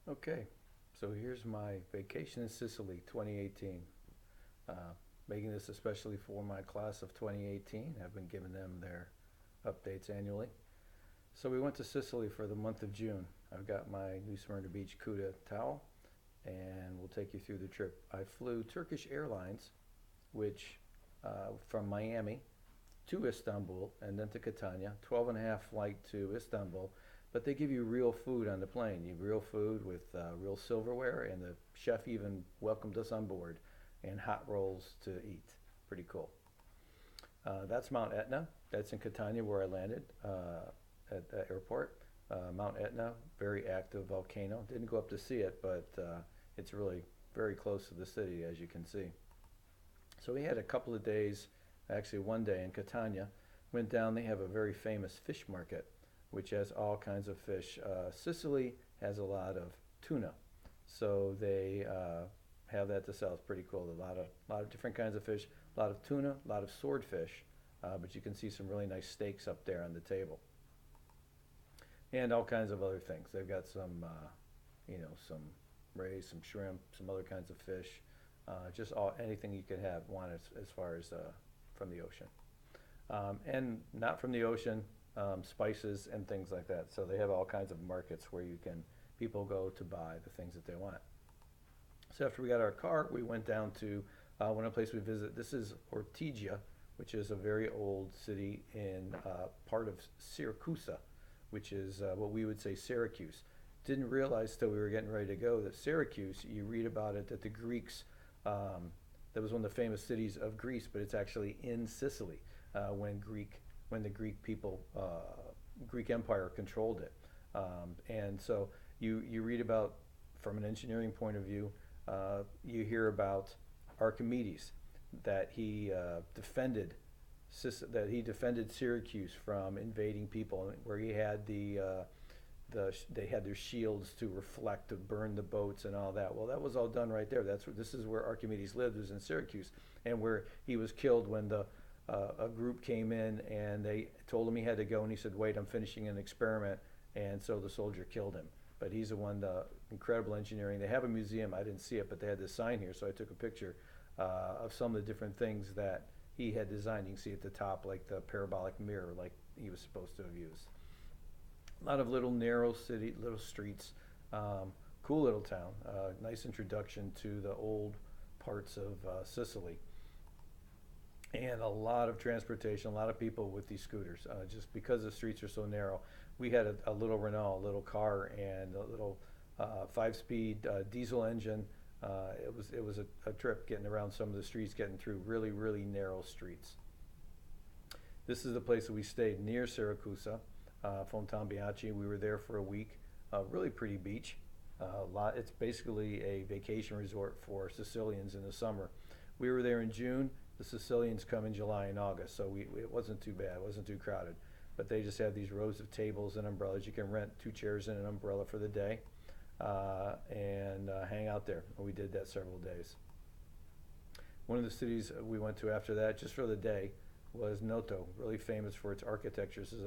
Okay, so here's my vacation in Sicily 2018. Uh, Making this especially for my class of 2018. I've been giving them their updates annually. So we went to Sicily for the month of June. I've got my New Smyrna Beach Cuda towel, and we'll take you through the trip. I flew Turkish Airlines, which from Miami to Istanbul and then to Catania, 12 and a half flight to Istanbul. But they give you real food on the plane. You have real food with real silverware, and the chef even welcomed us on board, and hot rolls to eat. Pretty cool. That's Mount Etna. That's in Catania where I landed at the airport. Mount Etna, very active volcano. Didn't go up to see it, but it's really very close to the city, as you can see. So we had a couple of days, actually one day in Catania. Went down, they have a very famous fish market, which has all kinds of fish. Sicily has a lot of tuna, so they have that to sell. It's pretty cool. A lot of different kinds of fish, a lot of tuna, a lot of swordfish, but you can see some really nice steaks up there on the table, and all kinds of other things. They've got some rays, some shrimp, some other kinds of fish, just anything you could have want as far as from the ocean, and not from the ocean, spices and things like that. So they have all kinds of markets where people go to buy the things that they want. So after we got our car, we went down to one place we visited. This is Ortigia, which is a very old city in part of Syracuse, which is what we would say Syracuse. Didn't realize till we were getting ready to go that Syracuse, you read about it, that the Greeks, that was one of the famous cities of Greece, but it's actually in Sicily when the Greek people, Greek Empire controlled it. And so you read about, from an engineering point of view, you hear about Archimedes, that he defended Syracuse from invading people, where he had they had their shields to reflect, to burn the boats and all that. Well, that was all done right there. This is where Archimedes lived, was in Syracuse, and where he was killed when a group came in and they told him he had to go, and he said, "Wait, I'm finishing an experiment," and so the soldier killed him. But he's the one, the incredible engineering. They have a museum. I didn't see it, but they had this sign here, so I took a picture of some of the different things that he had designed. You can see at the top, like the parabolic mirror, like he was supposed to have used. A lot of little narrow little streets, cool little town. Nice introduction to the old parts of Sicily, and a lot of transportation. A lot of people with these scooters, just because the streets are so narrow. We had a little Renault, a little car, and a little five-speed diesel engine. It was a trip getting around some of the streets, getting through really really narrow streets. This is the place that we stayed near Syracuse, Fontainebleau. We were there for a week. Really pretty beach. It's basically a vacation resort for Sicilians in the summer. We were there in June. The Sicilians come in July and August, so it wasn't too bad. It wasn't too crowded. But they just have these rows of tables and umbrellas. You can rent two chairs and an umbrella for the day, and hang out there. And we did that several days. One of the cities we went to after that, just for the day, was Noto, really famous for its architecture. This is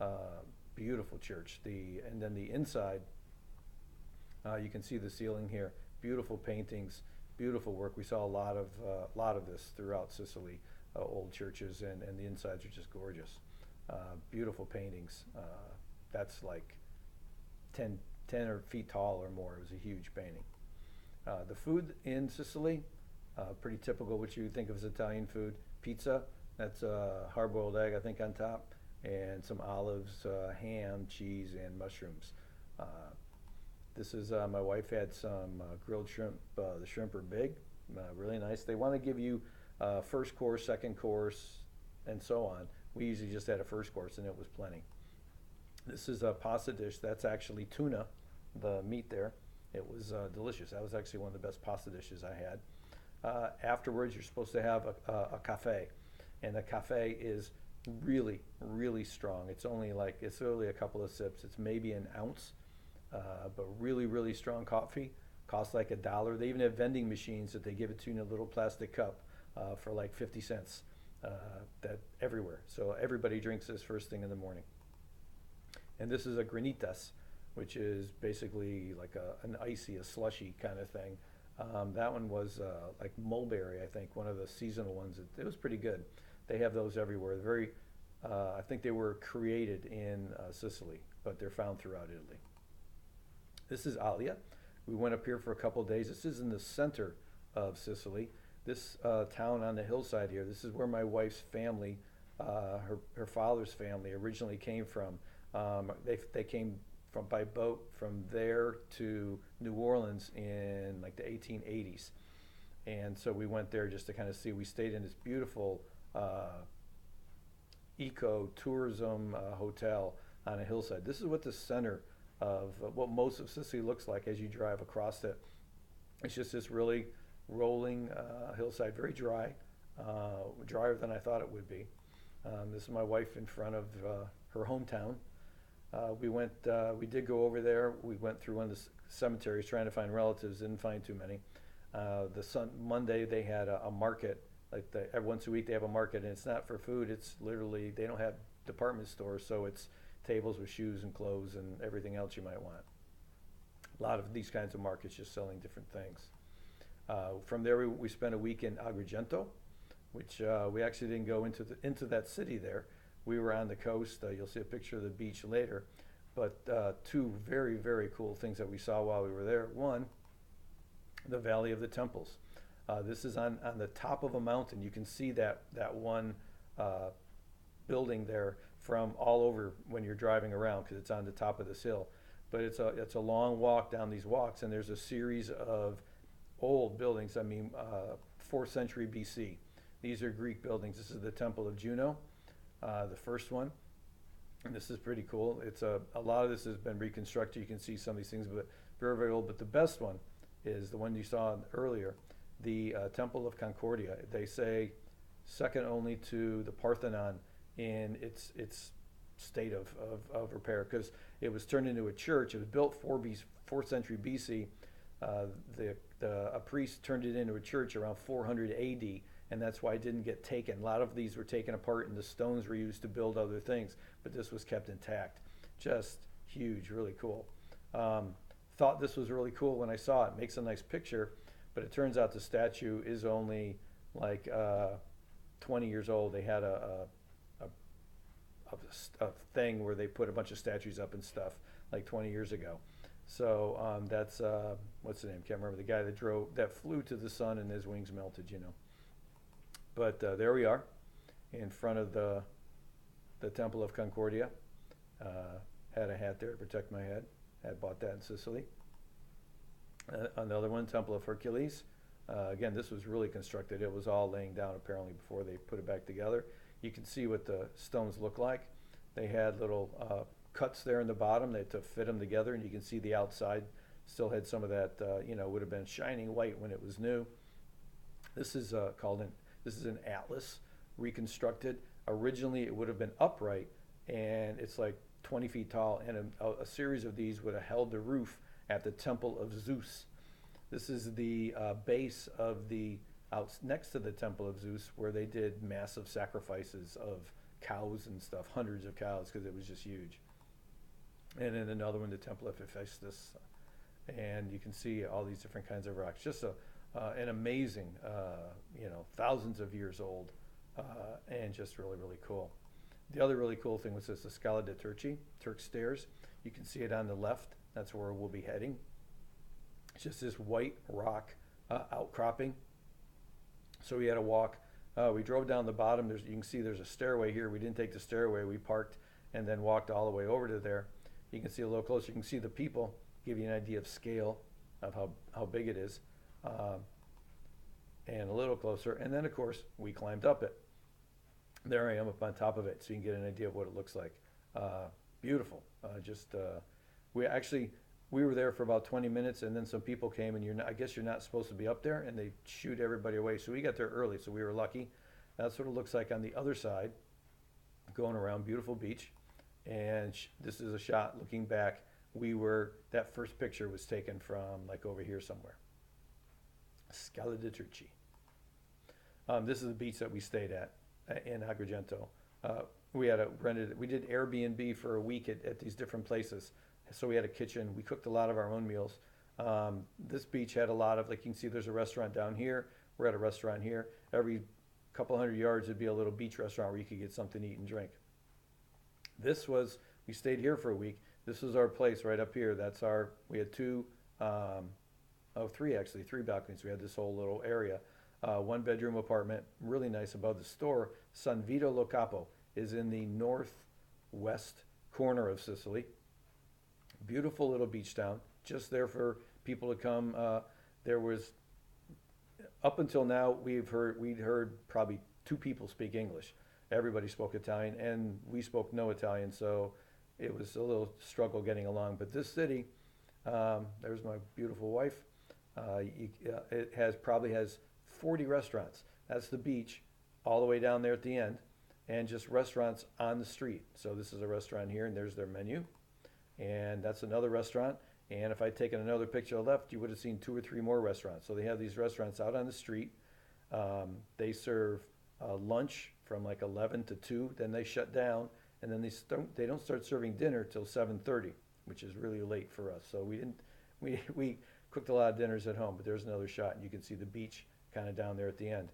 a beautiful church. And then the inside, you can see the ceiling here. Beautiful paintings, beautiful work. We saw a lot of this throughout Sicily, old churches, and the insides are just gorgeous. Beautiful paintings. That's like 10 or feet tall or more. It was a huge painting. The food in Sicily, pretty typical what you would think of as Italian food. Pizza, that's a hard-boiled egg, I think, on top, and some olives, ham, cheese, and mushrooms. This is my wife had some grilled shrimp. The shrimp are big, really nice. They want to give you first course, second course, and so on. We usually just had a first course, and it was plenty. This is a pasta dish. That's actually tuna, the meat there. It was delicious. That was actually one of the best pasta dishes I had. Afterwards, you're supposed to have a cafe, and the cafe is really, really strong. It's only a couple of sips. It's maybe an ounce, but really, really strong coffee. Costs like $1. They even have vending machines that they give it to you in a little plastic cup for like 50 cents. That everywhere. So everybody drinks this first thing in the morning. And this is a granitas. which is basically like an icy, a slushy kind of thing. That one was like mulberry, I think, one of the seasonal ones. It was pretty good. They have those everywhere. Very, I think they were created in Sicily, but they're found throughout Italy. This is Alia. We went up here for a couple of days. This is in the center of Sicily. This town on the hillside here, this is where my wife's family, her father's family originally came from. They came from by boat from there to New Orleans in like the 1880s. And so we went there just to kind of see. We stayed in this beautiful eco-tourism hotel on a hillside. This is what the center of what most of Sicily looks like as you drive across it. It's just this really rolling hillside, very dry, drier than I thought it would be. This is my wife in front of her hometown. We did go over there. We went through one of the cemeteries trying to find relatives, didn't find too many. Monday they had a market, like every once a week they have a market, and it's not for food, it's literally, they don't have department stores, so it's tables with shoes and clothes and everything else you might want. A lot of these kinds of markets just selling different things. From there we spent a week in Agrigento, which we actually didn't go into that city there. We were on the coast. You'll see a picture of the beach later. But two very, very cool things that we saw while we were there. One, the Valley of the Temples. This is on the top of a mountain. You can see that one building there from all over when you're driving around because it's on the top of this hill. But it's a long walk down these walks, and there's a series of old buildings. I mean, 4th century BC. These are Greek buildings. This is the Temple of Juno, the first one. And this is pretty cool. It's a lot of this has been reconstructed. You can see some of these things, but very, very old. But the best one is the one you saw earlier, the Temple of Concordia. They say second only to the Parthenon in its state of repair, because it was turned into a church. It was built 4th century BC. A priest turned it into a church around 400 AD, and that's why it didn't get taken. A lot of these were taken apart, and the stones were used to build other things, but this was kept intact. Just huge, really cool. Thought this was really cool when I saw it. Makes a nice picture, but it turns out the statue is only like 20 years old. They had a thing where they put a bunch of statues up and stuff like 20 years ago. So that's what's the name? Can't remember, the guy that flew to the sun and his wings melted, you know. But there we are, in front of the Temple of Concordia. Had a hat there to protect my head. Had bought that in Sicily. Another one, Temple of Hercules. Again, this was really constructed. It was all laying down apparently before they put it back together. You can see what the stones look like. They had little cuts there in the bottom to fit them together, and you can see the outside still had some of that, would have been shining white when it was new. This is this is an atlas reconstructed. Originally, it would have been upright, and it's like 20 feet tall, and a series of these would have held the roof at the Temple of Zeus. This is the base of out next to the Temple of Zeus, where they did massive sacrifices of cows and stuff, hundreds of cows, because it was just huge. And then another one, the Temple of Hephaestus, and you can see all these different kinds of rocks. Just an amazing, thousands of years old, and just really, really cool. The other really cool thing was this, the Scala de Turci, Turk Stairs. You can see it on the left. That's where we'll be heading. It's just this white rock outcropping. So we had to walk. We drove down the bottom. You can see there's a stairway here. We didn't take the stairway. We parked and then walked all the way over to there. You can see a little closer. You can see the people, give you an idea of scale of how big it is. And a little closer. And then, of course, we climbed up it. There I am up on top of it, so you can get an idea of what it looks like. Beautiful. We were there for about 20 minutes, and then some people came, and I guess you're not supposed to be up there, and they shoot everybody away. So we got there early, so we were lucky. That's what it looks like on the other side, going around. Beautiful beach. And this is a shot looking back. That first picture was taken from like over here somewhere. Scala de Turci. This is the beach that we stayed at in Agrigento. We did Airbnb for a week at these different places. So we had a kitchen. We cooked a lot of our own meals. This beach had a lot of, like you can see, there's a restaurant down here. We're at a restaurant here. Every couple hundred yards, there'd be a little beach restaurant where you could get something to eat and drink. We stayed here for a week. This was our place right up here. We had three actually, three balconies. We had this whole little area. One bedroom apartment, really nice above the store. San Vito Lo Capo is in the northwest corner of Sicily. Beautiful little beach town, just there for people to come. There was, up until now, we'd heard probably two people speak English. Everybody spoke Italian, and we spoke no Italian, so it was a little struggle getting along. But this city, there's my beautiful wife. Probably has 40 restaurants. That's the beach, all the way down there at the end, and just restaurants on the street. So this is a restaurant here, and there's their menu, and that's another restaurant. And if I'd taken another picture left, you would have seen two or three more restaurants. So they have these restaurants out on the street. They serve lunch from like 11 to 2, then they shut down, and then they don't start serving dinner till 7:30, which is really late for us. So we cooked a lot of dinners at home, but there's another shot, and you can see the beach kind of down there at the end.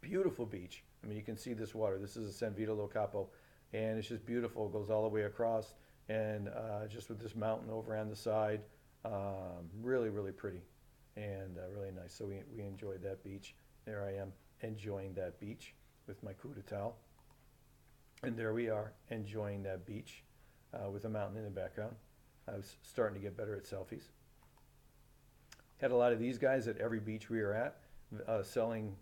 Beautiful beach. I mean, you can see this water. This is a San Vito Lo Capo, and it's just beautiful. It goes all the way across, and just with this mountain over on the side, really, really pretty, and really nice. So we enjoyed that beach. There I am enjoying that beach with my coup de towel, and there we are enjoying that beach with a mountain in the background. I was starting to get better at selfies. Had a lot of these guys at every beach we were at, selling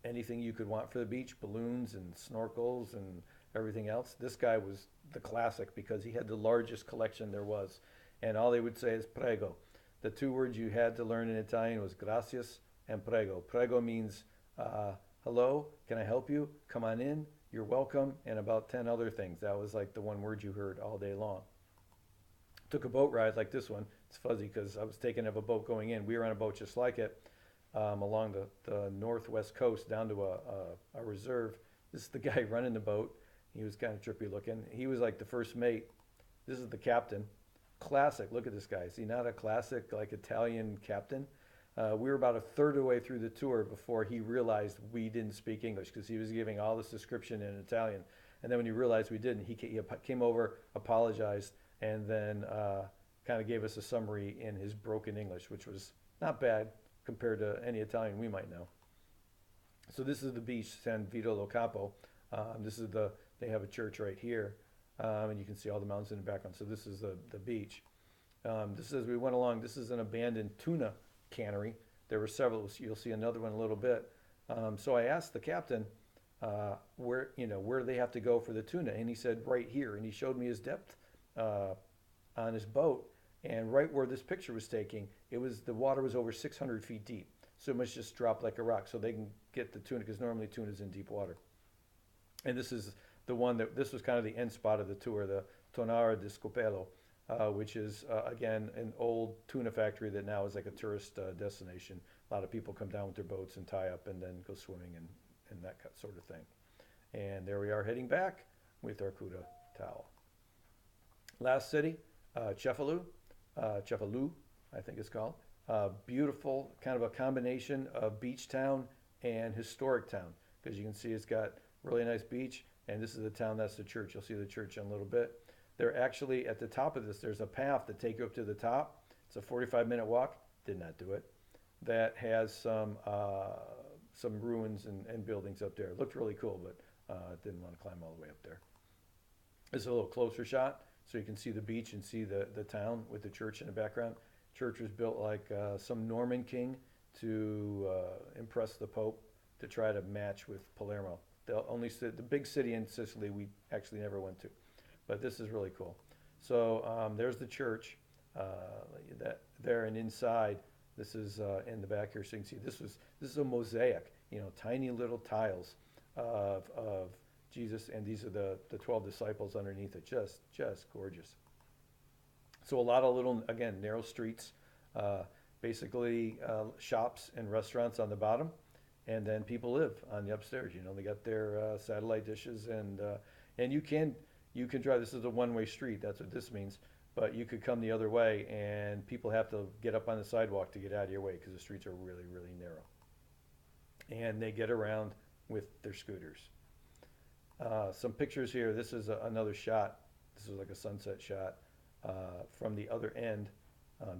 anything you could want for the beach, balloons and snorkels and everything else. This guy was the classic because he had the largest collection there was. And all they would say is prego. The two words you had to learn in Italian was gracias and prego. Prego means hello, can I help you? Come on in, you're welcome, and about 10 other things. That was like the one word you heard all day long. Took a boat ride like this one. It's fuzzy because I was taking of a boat going in. We were on a boat just like it along the northwest coast down to a reserve. This is the guy running the boat. He was kind of trippy looking. He was like the first mate. This is the captain. Classic. Look at this guy. Is he not a classic like Italian captain? We were about a third of the way through the tour before he realized we didn't speak English because he was giving all this description in Italian. And then when he realized we didn't, he came over, apologized, and then kind of gave us a summary in his broken English, which was not bad compared to any Italian we might know. So this is the beach, San Vito Lo Capo. They have a church right here, and you can see all the mountains in the background. So this is the beach. As we went along, this is an abandoned tuna cannery. There were several. You'll see another one in a little bit. So I asked the captain where they have to go for the tuna, and he said right here, and he showed me his depth on his boat, and right where this picture was taking, the water was over 600 feet deep, so it must just drop like a rock, so they can get the tuna because normally tuna's in deep water. And this is the one this was kind of the end spot of the tour, the Tonara di Scopello, which is again an old tuna factory that now is like a tourist destination. A lot of people come down with their boats and tie up and then go swimming and that sort of thing. And there we are heading back with our Cuda towel. Last city, Cefalù, I think it's called. Beautiful, kind of a combination of beach town and historic town, because you can see it's got really nice beach, and this is the town, that's the church. You'll see the church in a little bit. They're actually at the top of this, there's a path that take you up to the top. It's a 45-minute walk. Did not do it. That has some ruins and buildings up there. It looked really cool, but didn't want to climb all the way up there. This is a little closer shot, so you can see the beach and see the town with the church in the background. Church was built like some Norman king to impress the Pope, to try to match with Palermo. The big city in Sicily we actually never went to, but this is really cool. So there's the church there, and inside, this is in the back here, so you can see this is a mosaic, tiny little tiles of Jesus, and these are the 12 disciples underneath it. Just gorgeous. So a lot of little, again, narrow streets, basically shops and restaurants on the bottom, and then people live on the upstairs. They got their satellite dishes, and you can drive. This is a one-way street. That's what this means. but you could come the other way, and people have to get up on the sidewalk to get out of your way because the streets are really, really narrow. And they get around with their scooters. Some pictures here. This is another shot. This is like a sunset shot from the other end.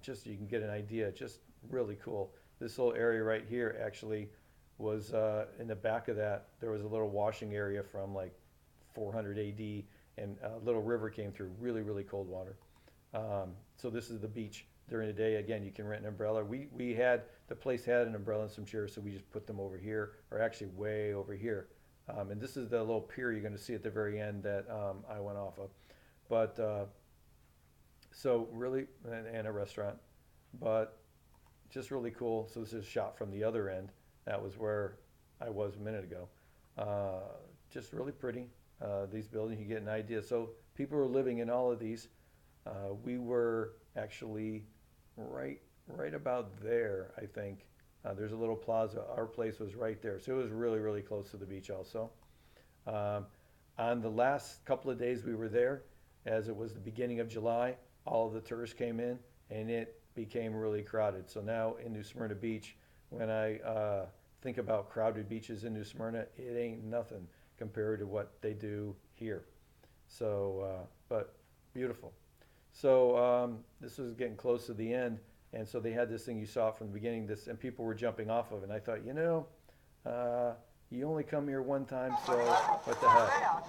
Just so you can get an idea. Just really cool. This little area right here actually was in the back of that. There was a little washing area from like 400 AD, and a little river came through. Really, really cold water. So this is the beach during the day. Again, you can rent an umbrella. We had, the place had an umbrella and some chairs, so we just put them over here, or actually way over here. And this is the little pier you're going to see at the very end that I went off of. But so really, and a restaurant, but just really cool. So this is shot from the other end. That was where I was a minute ago. Just really pretty. These buildings, you get an idea. So people were living in all of these. We were actually right about there, I think. There's a little plaza. Our place was right there. So it was really, really close to the beach also. On the last couple of days we were there, as it was the beginning of July, all of the tourists came in, and it became really crowded. So now in New Smyrna Beach, when I think about crowded beaches in New Smyrna, it ain't nothing compared to what they do here. So, but beautiful. So this was getting close to the end, and so they had this thing you saw from the beginning, this, and people were jumping off of it. And I thought, you only come here one time, so what the heck?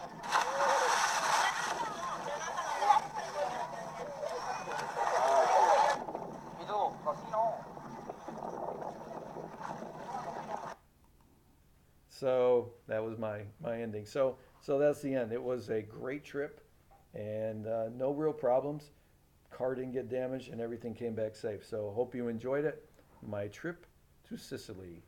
So that was my ending. So that's the end. It was a great trip, and no real problems. Car didn't get damaged, and everything came back safe. So hope you enjoyed it. My trip to Sicily.